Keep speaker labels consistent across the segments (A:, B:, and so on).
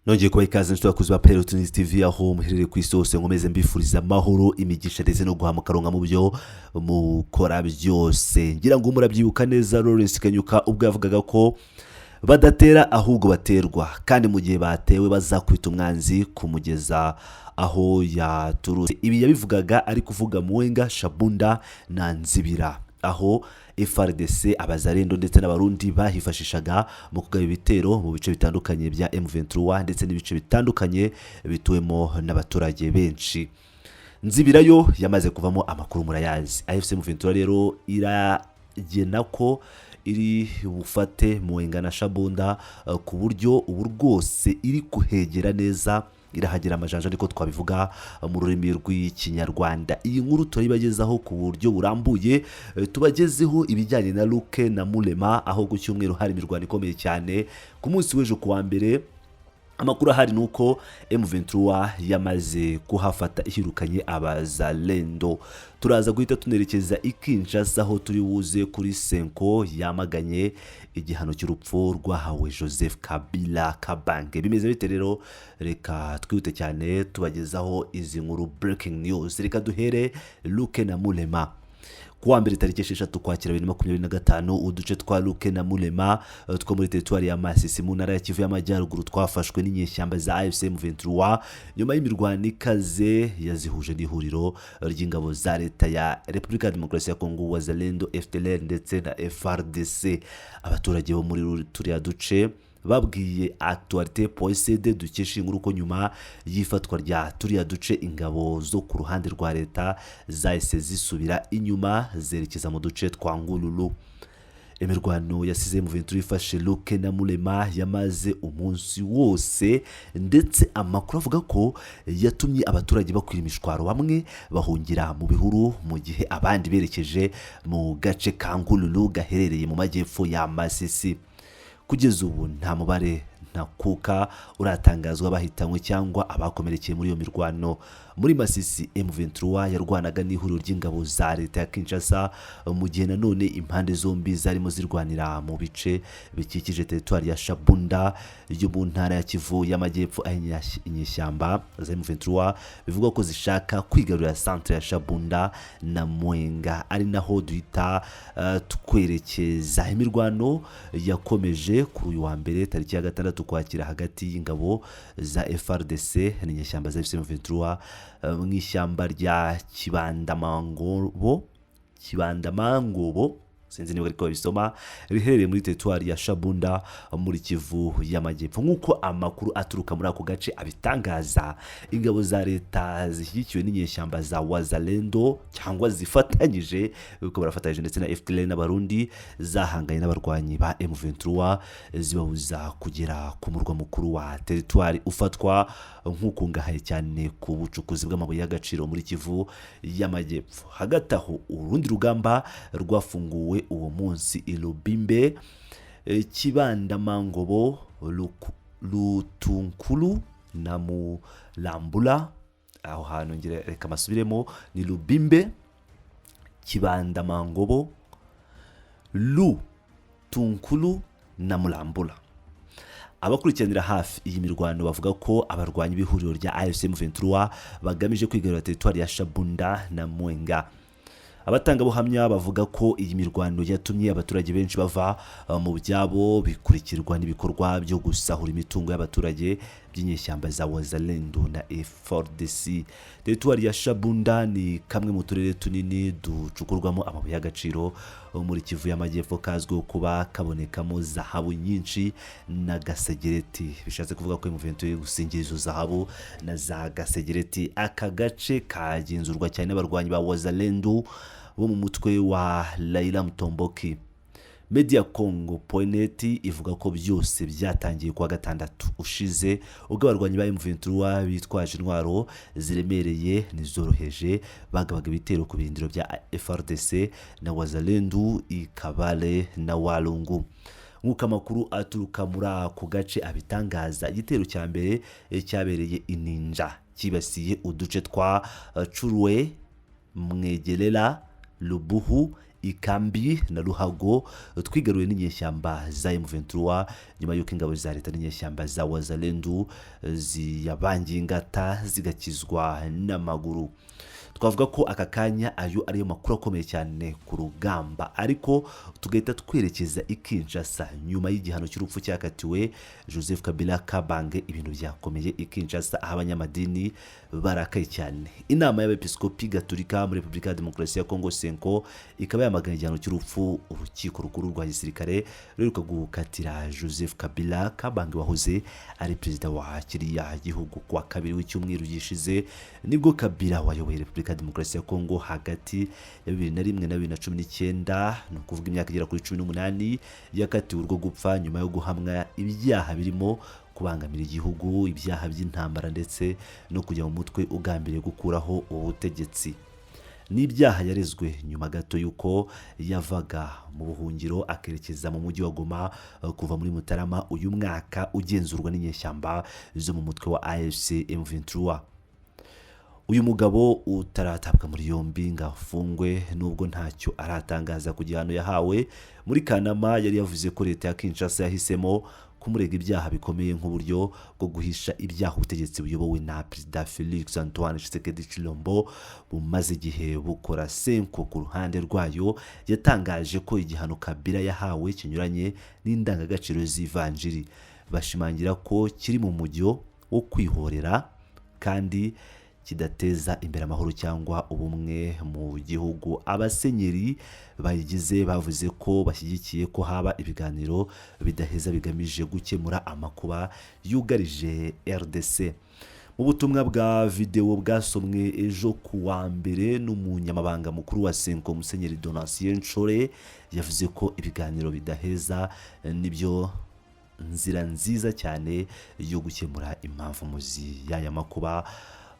A: Nongeye kubaha ikaze nshuti bakuzi ba Peloton TV aho muherereye ku isi hose nkomeze mbifuriza amahoro imigisha ndetse no guha mukaronka mu byo mukora byose. Ngira ngo murabyibuka neza Lawrence Kanyuka ubwo yavugaga ko badatera ahubwo baterwa, kandi mu gihe batewe bazakwita umwanzi kumugeza aho yaturutse. Ibi yabivugaga ari kuvuga Mwenga, Shabunda na Nzibira, aho FARDC, abazarendo ndetse n'abarundi bahifashishaga mu kugaba ibitero mu bice bitandukanye bya M23 ndetse n'ibice bitandukanye bituwemo n'abaturage benshi. Nzibira yo yamaze kuvamo amakuru murayazi. AFC M23 rero iragena ko iri bufate Mwenga na Shabunda ku buryo ubu rwose iri kuhegera neza, irahagera amajanja ariko twabivuga mu rurimi rw'ikinyarwanda. Iyi nkuru turibagezaho ku buryo burambuye, tubagezeho ibijyanye na Luke na Mulema, aho ku cyumweru hari imirwano ikomeye cyane. Ku munsi w'ejo kuwa mbere amakuru ahari nuko M23 yamaze kuhafata ihirukanye abazalendo. Turaza guhita tunerekeza i Kinshasa aho turi buze kuri Senko yamaganye igihano cy'urupfu rwahawe Joseph Kabila Kabange. Bimeze bite rero? Reka twihute cyane tubagezaho izi nkuru breaking news. Reka duhere Luke na Mulema. Kuwa mbere tariki 6 Ukwakira 2025 uduce twa Luke na Mulema two muri territoire ya Masisi mu ntara ya Kivu y'Amajyaruguru twafashwe n'inyeshyamba za AFC M23 nyuma y'imirwano ikaze yazihuje n'ihuriro ry'ingabo za leta ya Repubulika ya Demokarasi ya Kongo, Wazalendo, FDLR ndetse na FARDC. Abaturage bo muri turiya duce babwiye Actualité.cd dukesha inkuru ko nyuma yifatwa rya turiya duce ingabo zo ku ruhande rwa leta zahise zisubira inyuma zerekeza mu duce twa Ngululu. Imirwano yasize M23 ifashe Luke na Mulema yamaze umunsi wose, ndetse amakuru avuga ko yatumye abaturage bakwira imishwaro, bamwe bahungira mu bihuru mu gihe abandi berekeje mu gace ka Ngululu gaherereye mu majyepfo ya Masisi. Kugeza ubu nta mubare ntakuka uratangazwa bahitanywe cyangwa abakomerekeye muri iyo mirwano. Muri Masisi M23 yarwanaga n'ihuriro ry'ingabo za leta ya Kinshasa, mu gihe nanone impande zombi zarimo zirwanira mu bice bikikije territoire ya Shabunda yo mu ntara ya Kivu y'Amajyepfo. Inyeshyamba za M23 bivuga ko zishaka kwigarurira centre ya Shabunda na Mwenga, ari naho duhita twerekeza. Imirwano yakomeje kuri uyu wa mbere tariki ya 6 Ukwakira hagati y'ingabo za FARDC n'inyeshyamba za M23 mu ishyamba rya Kibandamangobo, sinzi niba ariko bisoma, riherereye muri territoire ya Shabunda muri Kivu y'Amajyepfo. Nk'uko amakuru aturuka muri ako gace abitangaza, ingabo za leta zishyigikiwe n'inyeshyamba za Wazalendo cyangwa zifatanyije, uko barafatanyije ndetse na FDLR n'abarundi, zahanganye n'abarwanyi ba M23 zibabuza kugera ku murwa mukuru wa territoire ufatwa nk'ukungahaye cyane ku bucukuzi bw'amabuye y'agaciro muri Kivu y'Amajyepfo. Hagati aho urundi rugamba rwafunguwe uwo munsi Ilubimbe, Kibandamangobo, Lutunkulu na Mulambula. Aho hantu ngira reka masubiremo, ni Lubimbe, Kibandamangobo, Lutunkulu na Mulambula. Abakurikiranira hafi iyi mirwano bavuga ko abarwanyi b'ihuriro rya AFC M23 bagamije kwigarurira territoire ya Shabunda na Mwenga. Abatangabuhamya bavuga ko iyi mirwano yatumye abaturage benshi bava mu byabo, bikurikirwa n'ibikorwa byo gusahura imitungo y'abaturage by'inyeshyamba za Wazalendo na FARDC. Territoire ya Shabunda ni kamwe mu turere tunini ducukurwamo amabuye y'agaciro muri Kivu y'Amajyepfo, kazwiho kuba kabonekamo zahabu nyinshi na gasegereti. Bishatse kuvuga ko M23 gusingira izo zahabu na za gasegereti. Aka gace kagenzurwa cyane n'abarwanyi ba Wazalendo bo mu mutwe wa Laila Mtomboki. Media Congo.net ivuga ko byose byatangiye kwa gatandatu ushize, ubwo abarwanyi ba M23 bitwaje intwaro ziremereye n'izoroheje bagabaga ibitero ku birindiro bya FARDC na Wazalendo i Kabale na Walungu. Nk'uko amakuru aturuka muri ako gace abitangaza, igitero cya mbere cyabereye Ininja kibasiye uduce twa Churwe, Mwegelela, Lubuhu, Ikambi na Ruhago twigaruye n'inyeshyamba za M23 nyuma y'uko ingabo za leta n'inyeshyamba za Wazalendo ziyabangiye ingata zigakizwa n'amaguru. Twavuga ko aka kanya ayo ariyo makuru akomeye cyane ku rugamba, ariko tugahita twerekeza i Kinshasa nyuma y'igihano cy'urupfu cyakatiwe Joseph Kabila Kabange. Ibintu byakomeye i Kinshasa aho abanyamadini barakaye cyane. Inama y'abepiskopi gatolika muri Repubulika ya Demokarasi ya Kongo Senko ikaba yamaganye igihano cy'urupfu urukiko rukuru rwa gisirikare ruheruka gukatira Joseph Kabila Kabange wahoze ari perezida wa kiriya gihugu. Kuwa kabiri w'icyumweru gishize nibwo Kabila wayoboye Repubulika ya Demokarasi ya Kongo hagati ya 2001 na 2019, no kuvuga imyaka igera kuri 18, yakatiwe urwo gupfa nyuma yo guhamwa ibyaha birimo kubangamira igihugu, ibyaha by'intambara ndetse no kujya mu mutwe ugambiriye gukuraho ubutegetsi. N'ibyaha yarezwe nyuma gato yuko yavaga mu buhungiro akerekeza mu mujyi wa Goma kuva muri Mutarama uyu mwaka ugenzurwa n'inyeshyamba zo mu mutwe wa AFC M23. Uyu mugabo utaratabwa muri yombi ngafungwe nubwo ntacyo aratangaza ku gihano yahawe. Muri Kanama yari yavuze ko leta ya Kinshasa yahisemo kumurega ibyaha bikomeye nk'uburyo bwo guhisha ibyaha ubutegetsi buyobowe na Perezida Felix Antoine Tshisekedi Tshilombo bumaze igihe bukora. Senko ku ruhande rwayo yatangaje ko igihano Kabila yahawe kinyuranye n'indangagaciro z'ivanjiri. Bashimangira ko kiri mu mujyo wo kwihorera kandi kidateza imbere amahoro cyangwa ubumwe mu gihugu. Abasenyeri bayigize bavuze ko bashyigikiye ko haba ibiganiro bidaheza bigamije gukemura amakuba yugarije RDC. Mu butumwa bwa video bwasomwe ejo kuwa mbere n'umunyamabanga mukuru wa Senko Musenyeri Donatien Nshore yavuze ko ibiganiro bidaheza nibyo nzira nziza cyane yo gukemura impamvu muzi y'aya makuba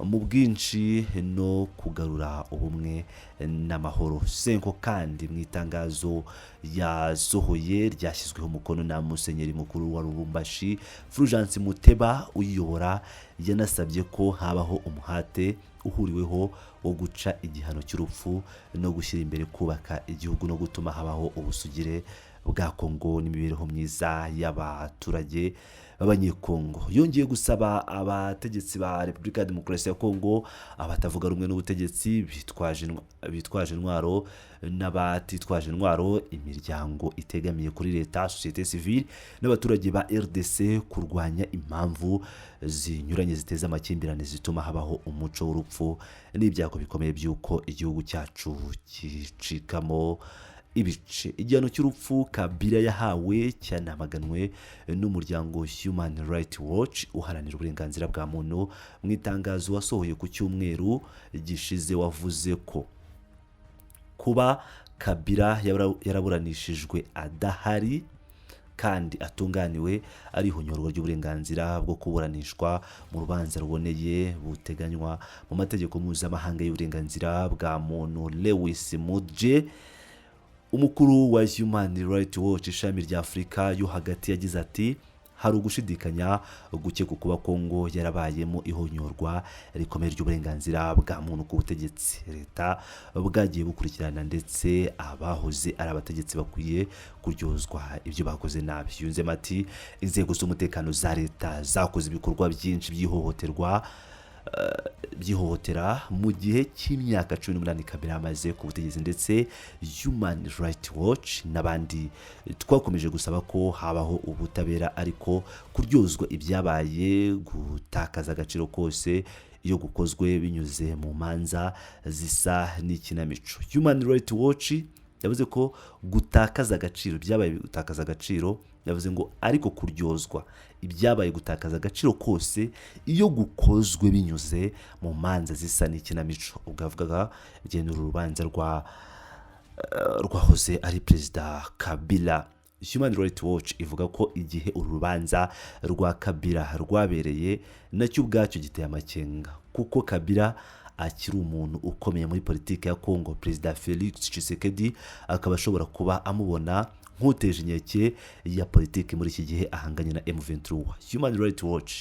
A: mu bwinshi no kugarura ubumwe n'amahoro. Senko kandi mu itangazo yasohoye ryashyizweho umukono na Musenyeri mukuru wa Lubumbashi Fulgence Muteba uyiyobora, yanasabye ko habaho umuhate uhuriweho wo guca igihano cy'urupfu no gushyira imbere kubaka igihugu no gutuma habaho ubusugire bwa Kongo n'imibereho myiza y'abaturage b'Abanyekongo. Yongeye gusaba abategetsi ba Repubulika ya Demokarasi ya Kongo, abatavuga rumwe n'ubutegetsi bitwaje intwaro n'abatitwaje intwaro, imiryango itegamiye kuri leta, societe civile n'abaturage ba RDC kurwanya impamvu zinyuranye ziteza amakimbirane zituma habaho umuco w'urupfu n'ibyago bikomeye by'uko igihugu cyacu kicikamo ibice. Igihano cy'urupfu Kabila yahawe cyanamaganwe n'umuryango Human Rights Watch uharanira uburenganzira bwa muntu. Mu itangazo wasohoye ku cyumweru gishize wavuze ko kuba Kabila yaraburanishijwe adahari kandi atunganiwe ari ihonyorwa ry'uburenganzira bwo kuburanishwa mu rubanza ruboneye buteganywa mu mategeko mpuzamahanga y'uburenganzira bwa muntu. Lewis Mudge, umukuru wa Human Rights Watch ishami rya Afurika yo hagati, yagize ati hari ugushidikanya guke ku kuba Kongo yarabayemo ihonyorwa rikomeye ry'uburenganzira bwa muntu ku butegetsi leta bwagiye bukurikirana, ndetse abahoze ari abategetsi bakwiye kuryozwa ibyo bakoze nabi. Yunzemo ati inzego z'umutekano za leta zakoze ibikorwa byinshi by'ihohotera mu gihe cy'imyaka 18 Kabila amaze ku butegetsi, ndetse Human Rights Watch n'abandi twakomeje gusaba ko habaho ubutabera, ariko kuryozwa ibyabaye gutakaza agaciro kose iyo gukozwe binyuze mu manza zisa n'ikinamico. Human Rights Watch yavuze ko gutakaza agaciro byabaye gutakaza agaciro, yavuze ngo ariko kuryozwa ibyabaye gutakaza agaciro kose iyo gukozwe binyuze mu manza zisa n'ikinamico. Ubwo avugaga bigenda urubanza rwahoze ari Perezida Kabila. Human Rights Watch ivuga ko igihe uru rubanza rwa Kabila rwabereye nacyo ubwacyo giteye amakenga, kuko Kabila akiri umuntu ukomeye muri politiki ya Kongo. Perezida Felix Tshisekedi akaba ashobora kuba amubona nk'uteje inkeke ya politiki muri iki gihe ahanganye na M23. Human Rights Watch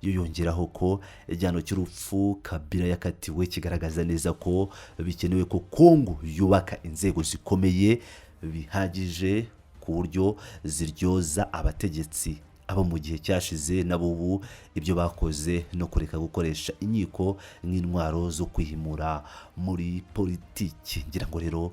A: yo yongeraho ko igihano cy'urupfu Kabila yakatiwe kigaragaza neza ko bikenewe ko Kongo yubaka inzego zikomeye bihagije ku buryo ziryoza abategetsi abo mu gihe cyashize nabo ubu ibyo bakoze no kureka gukoresha inkiko nk'intwaro zo kwihimura muri politiki. Ngira ngo rero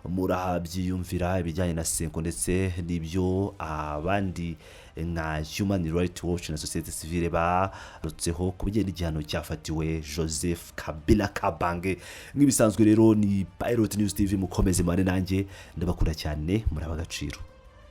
A: murabyiyumvira ibijyanye na Senko ndetse n'ibyo abandi nka Human Rights Watch na societe civile barutseho ku bijyanye n'igihano cyafatiwe Joseph Kabila Kabange. Nk'ibisanzwe rero ni Pilot News TV, mukomeze mane nanjye ndabakunda cyane, muri abagaciro.